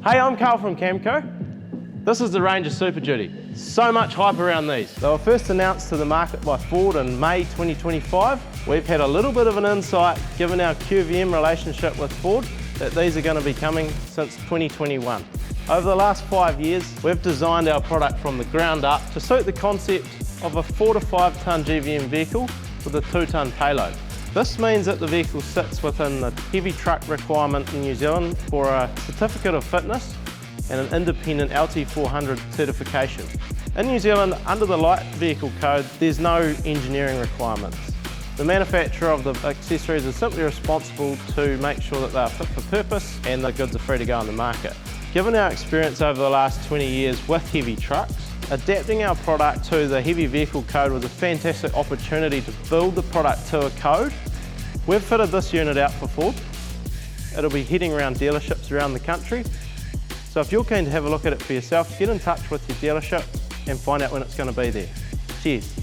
Hey, I'm Carl from Camco. This is the Ranger Super Duty. So much hype around these. They were first announced to the market by Ford in May 2025. We've had a little bit of an insight, given our QVM relationship with Ford, that these are going to be coming since 2021. Over the last 5 years, we've designed our product from the ground up to suit the concept of a 4 to 5 tonne GVM vehicle with a 2 tonne payload. This means that the vehicle sits within the heavy truck requirement in New Zealand for a certificate of fitness and an independent LT400 certification. In New Zealand, under the light vehicle code, there's no engineering requirements. The manufacturer of the accessories is simply responsible to make sure that they are fit for purpose and the goods are free to go on the market. Given our experience over the last 20 years with heavy trucks, adapting our product to the heavy vehicle code was a fantastic opportunity to build the product to a code. We've fitted this unit out for Ford. It'll be heading around dealerships around the country. So if you're keen to have a look at it for yourself, get in touch with your dealership and find out when it's going to be there. Cheers.